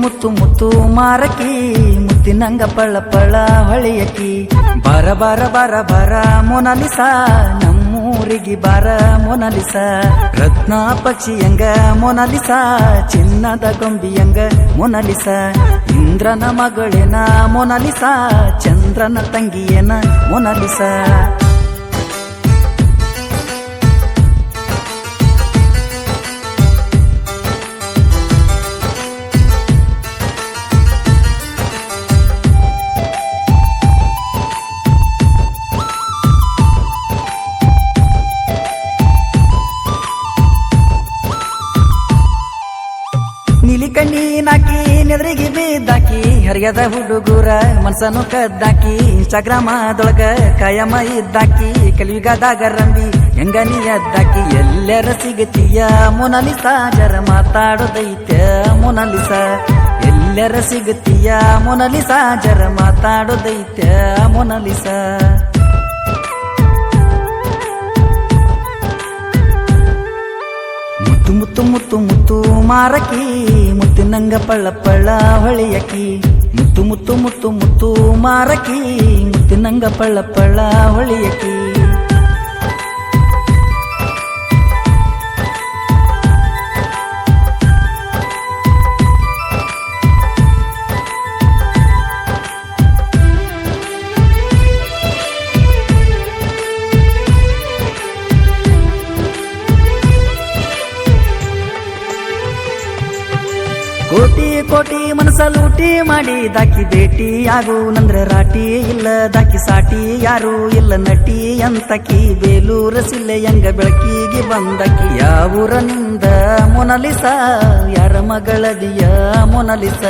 ಮುತ್ತು ಮುತ್ತು ಮಾರಕಿ ಮುತ್ತಿನಂಗ ಪಳ ಪಳ ಹೊಳೆಯಕಿ ಬಾರ ಬಾರ ಬಾರ ಬಾರ ಮೊನಾಲಿಸ ನಮ್ಮೂರಿಗೆ ಬಾರ ಮೊನಾಲಿಸ ರತ್ನ ಪಕ್ಷಿಯಂಗ ಮೊನಾಲಿಸ ಚಿನ್ನದ ಗೊಂಬಿಯಂಗ ಮೊನಾಲಿಸ ಇಂದ್ರನ ಮಗಳೇನ ಮೊನಾಲಿಸ ಚಂದ್ರನ ತಂಗಿಯೇನ ಮೊನಾಲಿಸ ನೀಲಿ ಕಣ್ಣೀನಾಕಿ ನೆದ್ರಿಗೆ ಬಿದ್ದಾಕಿ ಹರಿಯದ ಹುಡುಗೂರ ಮನ್ಸನು ಕದ್ದಾಕಿ ಇನ್ಸ್ಟಾಗ್ರಾಮದೊಳಗ ಕಾಯಮ ಇದ್ದಾಕಿ ಕಲಿಯುಗದಾಗ ರಂಬಿ ಹೆಂಗ ನೀ ಎದ್ದಾಕಿ ಎಲ್ಲರ ಸಿಗತೀಯ ಮೊನಾಲಿಸ ಜರ ಮಾತಾಡೋದೈತ್ಯ ಮೊನಾಲಿಸ ಎಲ್ಲರ ಸಿಗತೀಯ ಮೊನಾಲಿಸ ಜರ ಮಾತಾಡೋದೈತ್ಯ ಮೊನಾಲಿಸ ಮುತ್ತು ಮುತ್ತು ಮುತ್ತು ಮುತ್ತು ಮಾರಕಿ ಮುತ್ತಿನಂಗ ಪಳ್ಳ ಪಳ್ಳ ಹೊಳೆಯಕಿ ಮುತ್ತು ಮುತ್ತು ಮುತ್ತು ಮುತ್ತು ಮಾರಕಿ ಮುತ್ತಿನಂಗ ಪಳ್ಳ ಪಳ್ಳ ಹೊಳೆಯಕಿ ಕೋಟಿ ಕೋಟಿ ಮನಸ ಲೂಟಿ ಮಾಡಿ ದಾಕಿ ಭೇಟಿ ಆಗು ನಂದ್ರ ರಾಟಿ ಇಲ್ಲ ದಾಕಿ ಸಾಟಿ ಯಾರು ಇಲ್ಲ ನಟಿ ಅಂತಕಿ ಬೇಲೂರ ಸಿಲ್ಲೆಯಂಗ ಬೆಳಕಿಗೆ ಬಂದಕಿ ಯಾವೂರನಿಂದ ಮೊನಾಲಿಸ ಯಾರ ಮಗಳದಿಯ ಮೊನಾಲಿಸ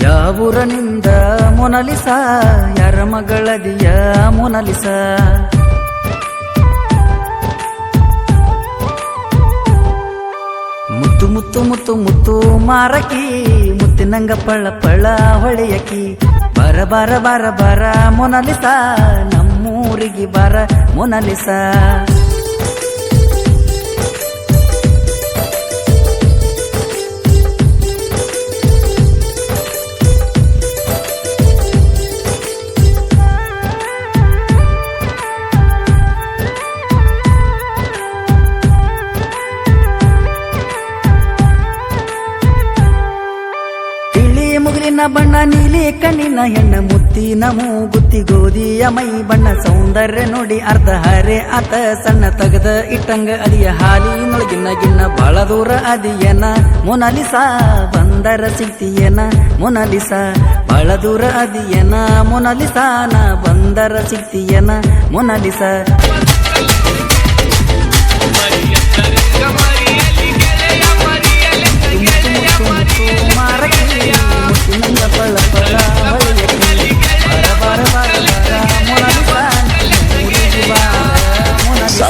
ಯಾವೂರನಿಂದ ಮೊನಾಲಿಸ ಯಾರ ಮಗಳದಿಯ ಮೊನಾಲಿಸ ಮುತ್ತು ಮುತ್ತು ಮುತ್ತು ಮುತ್ತು ಮಾರಕಿ ಮುತ್ತಿನಂಗ ಪಳ್ಳ ಪಳ್ಳ ಹೊಳೆಯಕಿ ಬಾರ ಬಾರ ಬಾರ ಬಾರ ಮೊನಾಲಿಸ ನಮ್ಮೂರಿಗೆ ಬಾರ ಮೊನಾಲಿಸ ಮುಗಿಲಿನ ಬಣ್ಣ ನೀಲಿ ಕಣ್ಣಿನ ಹೆಣ್ಣ ಮುತ್ತಿನ ಮೂಗುತ್ತಿ ಗೋಧಿಯ ಮೈ ಬಣ್ಣ ಸೌಂದರ್ಯ ನೋಡಿ ಅರ್ಧ ಹರೆ ಆತ ಸಣ್ಣ ತಗದ ಇಟ್ಟಂಗ ಅದಿಯ ಹಾಲಿನೊಳಗಿನ ಗಿನ್ನ ಬಾಳ ದೂರ ಅದಿಯನ ಮೊನಾಲಿಸ ಬಂದರ ಸಿಗ್ತಿಯೇನ ಮೊನಾಲಿಸ ಬಾಳ ದೂರ ಅದಿಯನ ಮೊನಾಲಿಸ ನಾ ಬಂದರ ಸಿಗ್ತಿಯೇನ ಮೊನಾಲಿಸ ಪಳ ಪಳ ಹೊಳೆಯಕಿ ಬಾರ ಬಾರ ಬಾರ ಬಾರ ಮೊನಾಲಿಸ ಮೊನಾಲಿಸ